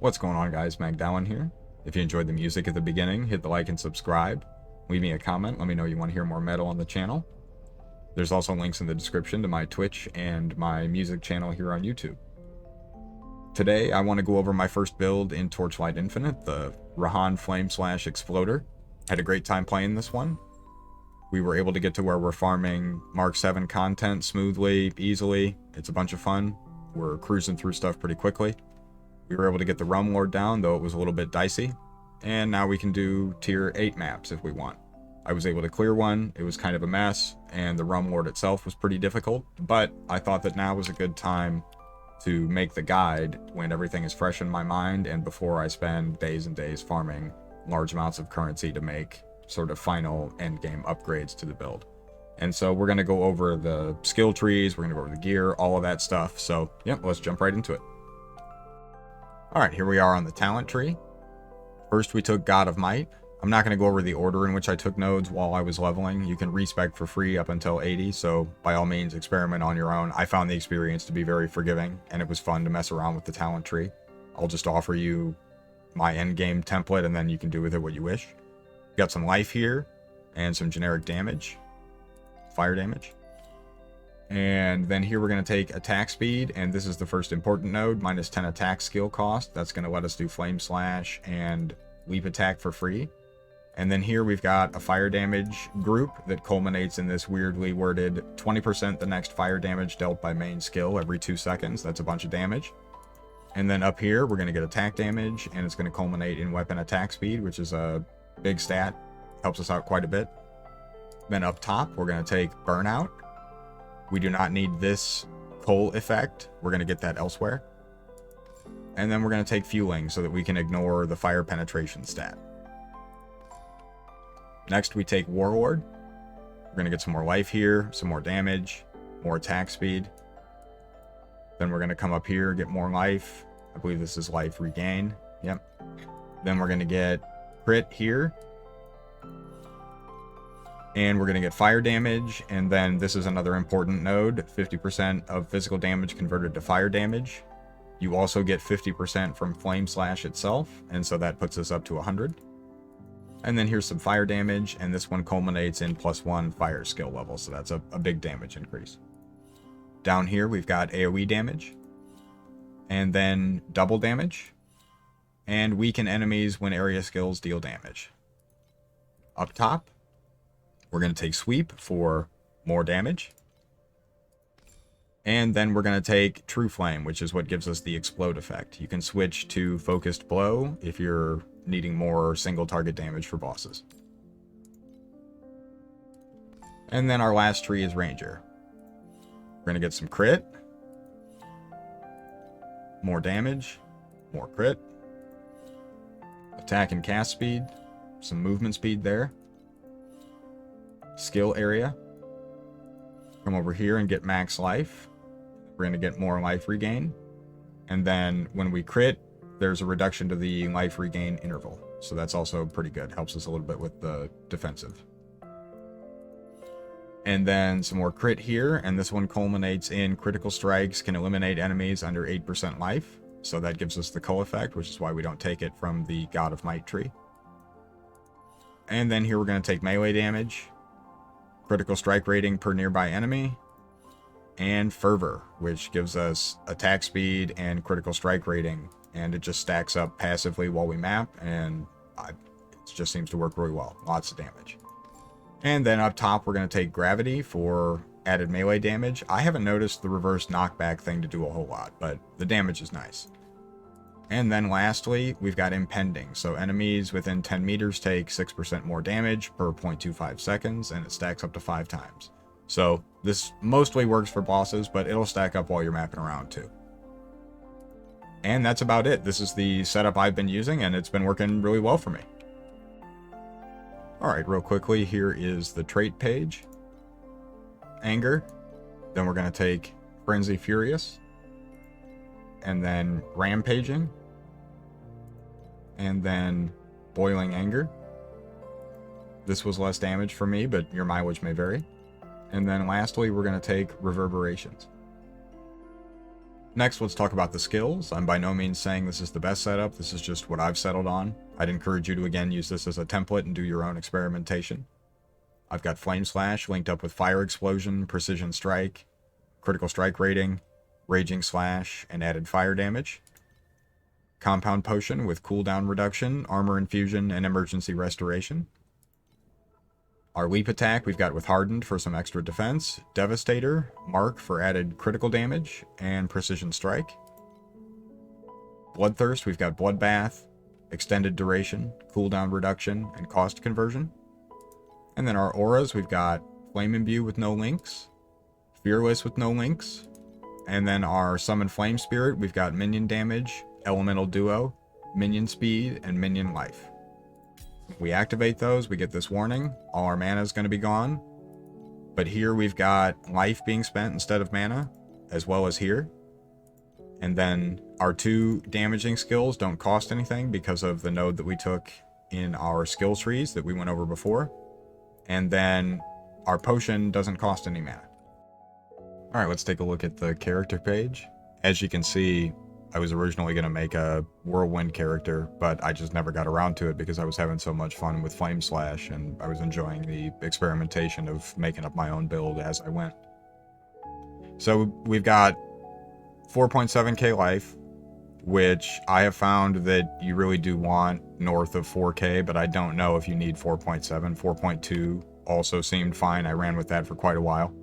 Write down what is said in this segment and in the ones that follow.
What's going on, guys? McDowell here. If you enjoyed the music at the beginning, hit the like and subscribe. Leave me a comment, let me know you want to hear more metal on the channel. There's also links in the description to my Twitch and my music channel here on YouTube. Today, I want to go over my first build in Torchlight Infinite, the Rehan Flame Slash Exploder. Had a great time playing this one. We were able to get to where we're farming Mark 7 content smoothly, easily. It's a bunch of fun. We're cruising through stuff pretty quickly. We were able to get the Realm Lord down, though it was a little bit dicey. And now we can do tier 8 maps if we want. I was able to clear one, it was kind of a mess, and the Realm Lord itself was pretty difficult, but I thought that now was a good time to make the guide when everything is fresh in my mind and before I spend days and days farming large amounts of currency to make sort of final endgame upgrades to the build. And so we're going to go over the skill trees, we're going to go over the gear, all of that stuff. So, yep, let's jump right into it. Alright, here we are on the talent tree. First we took God of Might. I'm not going to go over the order in which I took nodes while I was leveling. You can respec for free up until 80, so by all means experiment on your own. I found the experience to be very forgiving, and it was fun to mess around with the talent tree. I'll just offer you my endgame template, and then you can do with it what you wish. Got some life here, and some generic damage. Fire damage. And then here we're going to take attack speed, and this is the first important node, minus 10 attack skill cost. That's going to let us do flame slash and leap attack for free. And then here we've got a fire damage group that culminates in this weirdly worded 20% the next fire damage dealt by main skill every 2 seconds. That's a bunch of damage. And then up here we're going to get attack damage, and it's going to culminate in weapon attack speed, which is a big stat. Helps us out quite a bit. Then up top we're going to take burnout. We do not need this coal effect. We're going to get that elsewhere. And then we're going to take fueling so that we can ignore the fire penetration stat. Next we take Warlord. We're going to get some more life here, some more damage, more attack speed. Then we're going to come up here, get more life. I believe this is life regain. Yep. Then we're going to get crit here. And we're going to get fire damage, and then this is another important node, 50% of physical damage converted to fire damage. You also get 50% from flame slash itself, and so that puts us up to 100. And then here's some fire damage, and this one culminates in +1 fire skill level, so that's a big damage increase. Down here we've got AoE damage, and then double damage, and weaken enemies when area skills deal damage. Up top, we're going to take Sweep for more damage. And then we're going to take True Flame, which is what gives us the explode effect. You can switch to Focused Blow if you're needing more single target damage for bosses. And then our last tree is Ranger. We're going to get some crit. More damage. More crit. Attack and cast speed. Some movement speed there. Skill area. Come over here and get max life. We're going to get more life regain. And then when we crit, there's a reduction to the life regain interval. So that's also pretty good. Helps us a little bit with the defensive. And then some more crit here. And this one culminates in critical strikes can eliminate enemies under 8% life. So that gives us the cull effect, which is why we don't take it from the God of Might tree. And then here we're going to take melee damage. Critical strike rating per nearby enemy, and Fervor, which gives us attack speed and critical strike rating, and it just stacks up passively while we map, and it just seems to work really well. Lots of damage. And then up top we're going to take Gravity for added melee damage. I haven't noticed the reverse knockback thing to do a whole lot, but the damage is nice. And then lastly, we've got Impending. So enemies within 10 meters take 6% more damage per 0.25 seconds, and it stacks up to 5 times. So this mostly works for bosses, but it'll stack up while you're mapping around too. And that's about it. This is the setup I've been using, and it's been working really well for me. Alright, real quickly, here is the trait page. Anger. Then we're going to take Frenzy Furious. And then Rampaging. And then Boiling Anger. This was less damage for me, but your mileage may vary. And then lastly, we're going to take Reverberations. Next, let's talk about the skills. I'm by no means saying this is the best setup. This is just what I've settled on. I'd encourage you to, again, use this as a template and do your own experimentation. I've got Flame Slash linked up with Fire Explosion, Precision Strike, Critical Strike Rating, Raging Slash, and added fire damage. Compound Potion with cooldown reduction, Armor Infusion, and Emergency Restoration. Our Leap Attack we've got with Hardened for some extra defense, Devastator, Mark for added critical damage, and Precision Strike. Bloodthirst we've got Bloodbath, Extended Duration, Cooldown Reduction, and Cost Conversion. And then our auras we've got Flame Imbue with no links, Fearless with no links, and then our Summon Flame Spirit we've got Minion Damage, Elemental Duo, Minion Speed, and Minion Life. If we activate those, we get this warning. All our mana is going to be gone. But here we've got life being spent instead of mana, as well as here. And then our 2 damaging skills don't cost anything because of the node that we took in our skill trees that we went over before. And then our potion doesn't cost any mana. Alright, let's take a look at the character page. As you can see, I was originally going to make a Whirlwind character, but I just never got around to it because I was having so much fun with Flame Slash, and I was enjoying the experimentation of making up my own build as I went. So we've got 4.7k life, which I have found that you really do want north of 4k, but I don't know if you need 4.7. 4.2 also seemed fine. I ran with that for quite a while.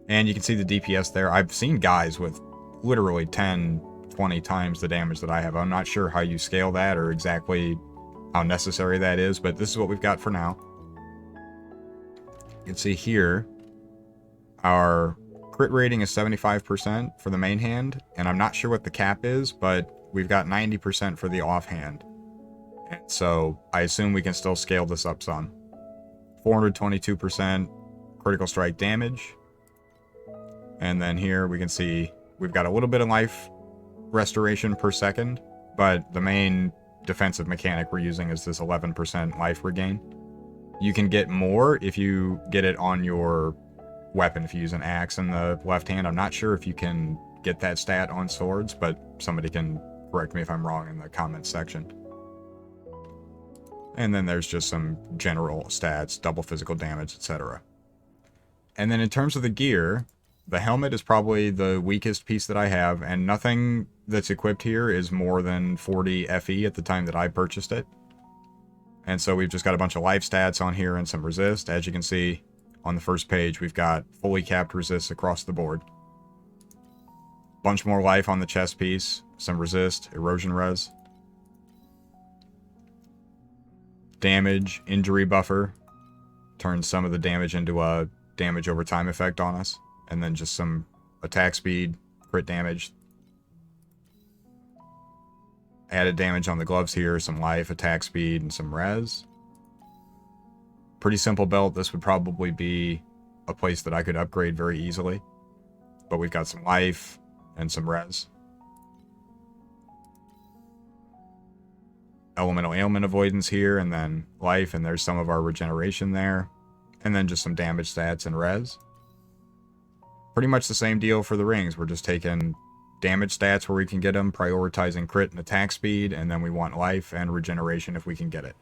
And you can see the DPS there. I've seen guys with literally 10, 20 times the damage that I have. I'm not sure how you scale that or exactly how necessary that is, but this is what we've got for now. You can see here, our crit rating is 75% for the main hand, and I'm not sure what the cap is, but we've got 90% for the offhand. And so I assume we can still scale this up some. 422% critical strike damage. And then here we can see we've got a little bit of life restoration per second, but the main defensive mechanic we're using is this 11% life regain. You can get more if you get it on your weapon, if you use an axe in the left hand. I'm not sure if you can get that stat on swords, but somebody can correct me if I'm wrong in the comments section. And then there's just some general stats, double physical damage, etc. And then in terms of the gear, the helmet is probably the weakest piece that I have, and nothing that's equipped here is more than 40 FE at the time that I purchased it. And so we've just got a bunch of life stats on here and some resist. As you can see on the first page, we've got fully capped resist across the board. Bunch more life on the chest piece, some resist, erosion res. Damage, injury buffer, turns some of the damage into a damage over time effect on us. And then just some attack speed, crit damage. Added damage on the gloves here, some life, attack speed, and some res. Pretty simple belt. This would probably be a place that I could upgrade very easily. But we've got some life and some res. Elemental ailment avoidance here, and then life, and there's some of our regeneration there. And then just some damage stats and res. Pretty much the same deal for the rings. We're just taking damage stats where we can get them, prioritizing crit and attack speed, and then we want life and regeneration if we can get it.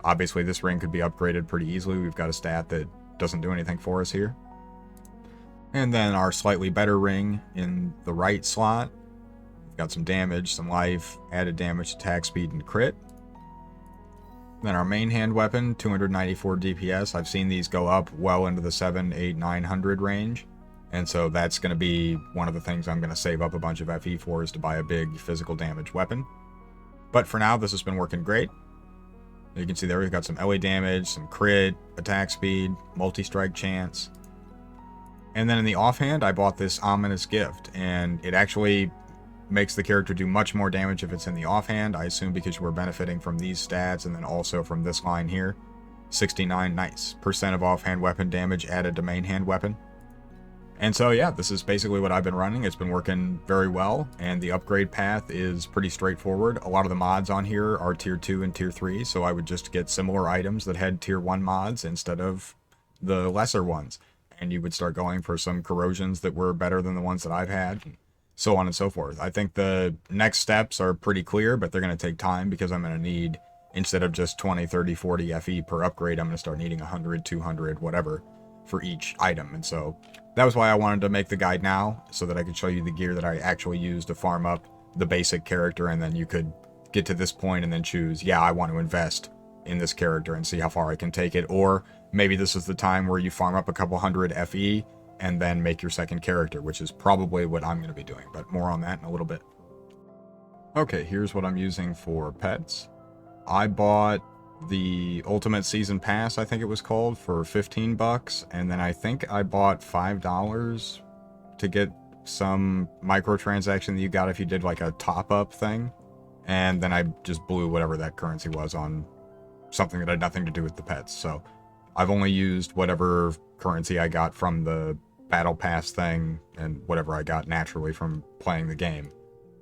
Obviously, this ring could be upgraded pretty easily. We've got a stat that doesn't do anything for us here. And then our slightly better ring in the right slot. We've got some damage, some life, added damage, attack speed, and crit. Then our main hand weapon, 294 DPS. I've seen these go up well into the 7, 8, 900 range. And so that's going to be one of the things I'm going to save up a bunch of FE for, is to buy a big physical damage weapon. But for now, this has been working great. You can see there we've got some LA damage, some crit, attack speed, multi-strike chance. And then in the offhand, I bought this Ominous Gift, and it actually makes the character do much more damage if it's in the offhand. I assume because we're benefiting from these stats, and then also from this line here. 69, nice. % of offhand weapon damage added to main hand weapon. And so yeah, this is basically what I've been running. It's been working very well, and the upgrade path is pretty straightforward. A lot of the mods on here are tier 2 and tier 3, so I would just get similar items that had tier 1 mods instead of the lesser ones. And you would start going for some corrosions that were better than the ones that I've had. so on and so forth. I think the next steps are pretty clear, but they're going to take time because I'm going to need, instead of just 20, 30, 40 FE per upgrade, I'm going to start needing 100, 200, whatever for each item. And so that was why I wanted to make the guide now, so that I could show you the gear that I actually use to farm up the basic character, and then you could get to this point and then choose, yeah, I want to invest in this character and see how far I can take it. Or maybe this is the time where you farm up a couple hundred FE and then make your second character, which is probably what I'm going to be doing, but more on that in a little bit. Okay, here's what I'm using for pets. I bought the Ultimate Season Pass, I think it was called, for 15 bucks, and then I think I bought $5 to get some microtransaction that you got if you did like a top-up thing, and then I just blew whatever that currency was on something that had nothing to do with the pets. So I've only used whatever currency I got from the Battle Pass thing and whatever I got naturally from playing the game,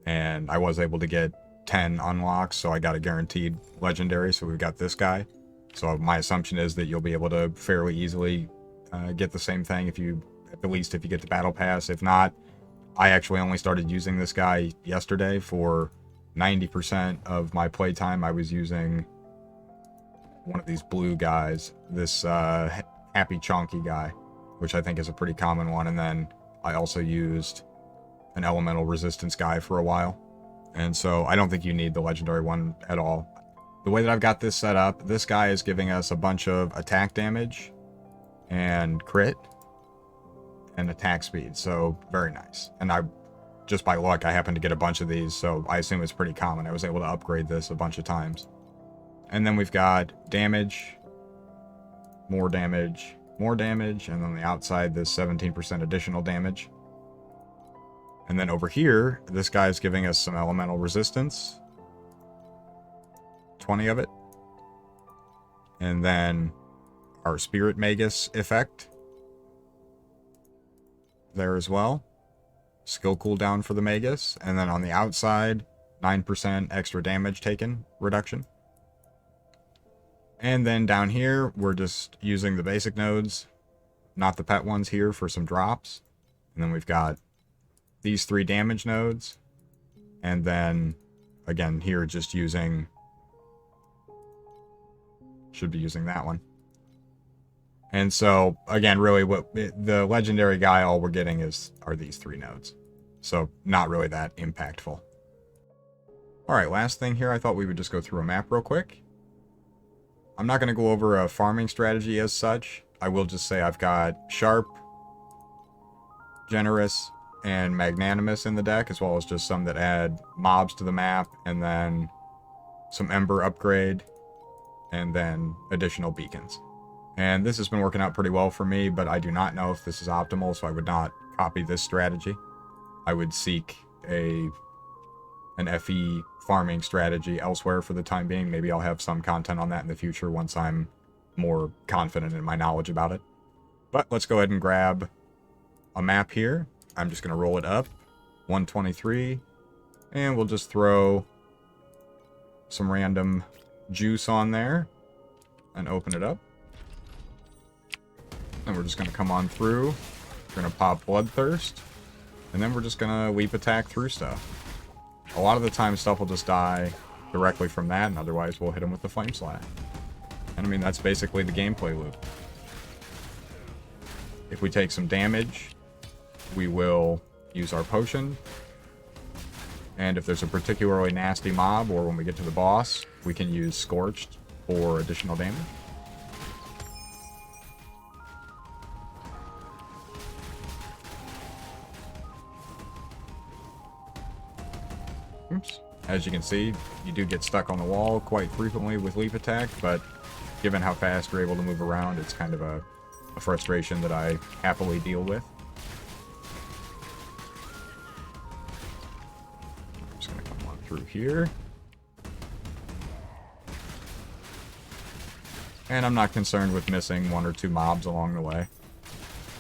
and I was able to get 10 unlocks, so I got a guaranteed legendary. So we've got this guy, so my assumption is that you'll be able to fairly easily get the same thing if you, at least if you get the Battle Pass. If not, I actually only started using this guy yesterday. For 90% of my playtime I was using one of these blue guys, this Happy Chonky guy, which I think is a pretty common one, and then I also used an elemental resistance guy for a while. And so I don't think you need the legendary one at all. The way that I've got this set up, this guy is giving us a bunch of attack damage and crit and attack speed, so very nice. And I, just by luck, I happened to get a bunch of these, so I assume it's pretty common. I was able to upgrade this a bunch of times. And then we've got damage, more damage, more damage, and on the outside this 17% additional damage. And then over here, this guy's giving us some elemental resistance. 20 of it. And then our Spirit Magus effect there as well. Skill cooldown for the Magus. And then on the outside, 9% extra damage taken reduction. And then down here, we're just using the basic nodes, not the pet ones here, for some drops. And then we've got these 3 damage nodes, and then again here just using, should be using that one. And so again, really what the legendary guy, all we're getting are these 3 nodes, so not really that impactful. All right, last thing here, I thought we would just go through a map real quick. I'm not going to go over a farming strategy as such. I will just say I've got Sharp, Generous, and Magnanimous in the deck, as well as just some that add mobs to the map, and then some Ember upgrade, and then additional beacons. And this has been working out pretty well for me, but I do not know if this is optimal, so I would not copy this strategy. I would seek an FE farming strategy elsewhere for the time being. Maybe I'll have some content on that in the future once I'm more confident in my knowledge about it. But let's go ahead and grab a map here. I'm just going to roll it up, 123, and we'll just throw some random juice on there and open it up. And we're just going to come on through. We're going to pop Bloodthirst, and then we're just going to leap attack through stuff. A lot of the time stuff will just die directly from that, and otherwise we'll hit them with the Flame Slash. And I mean, that's basically the gameplay loop. If we take some damage, we will use our potion. And if there's a particularly nasty mob, or when we get to the boss, we can use Scorched for additional damage. Oops. As you can see, you do get stuck on the wall quite frequently with leap attack, but given how fast you're able to move around, it's kind of a frustration that I happily deal with. I'm just going to come on through here. And I'm not concerned with missing 1 or 2 mobs along the way.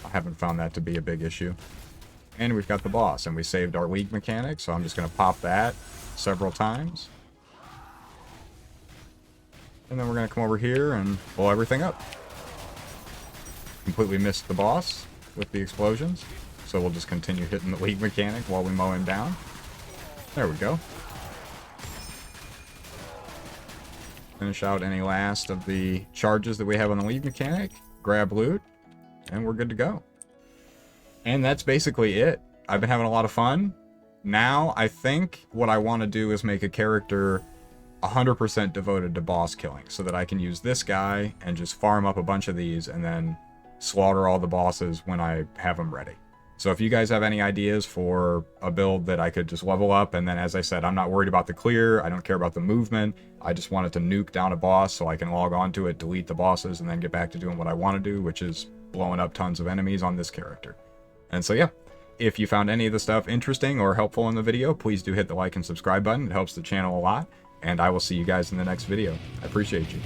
I haven't found that to be a big issue. And we've got the boss, and we saved our league mechanic, so I'm just going to pop that several times. And then we're going to come over here and blow everything up. Completely missed the boss with the explosions. so we'll just continue hitting the league mechanic while we mow him down. There we go. Finish out any last of the charges that we have on the league mechanic, grab loot, and we're good to go. And that's basically it. I've been having a lot of fun. Now, I think what I want to do is make a character 100% devoted to boss killing, so that I can use this guy and just farm up a bunch of these and then slaughter all the bosses when I have them ready. So if you guys have any ideas for a build that I could just level up, and then, as I said, I'm not worried about the clear, I don't care about the movement, I just wanted to nuke down a boss so I can log on to it, delete the bosses, and then get back to doing what I want to do, which is blowing up tons of enemies on this character. And so yeah, if you found any of the stuff interesting or helpful in the video, please do hit the like and subscribe button. It helps the channel a lot, and I will see you guys in the next video. I appreciate you.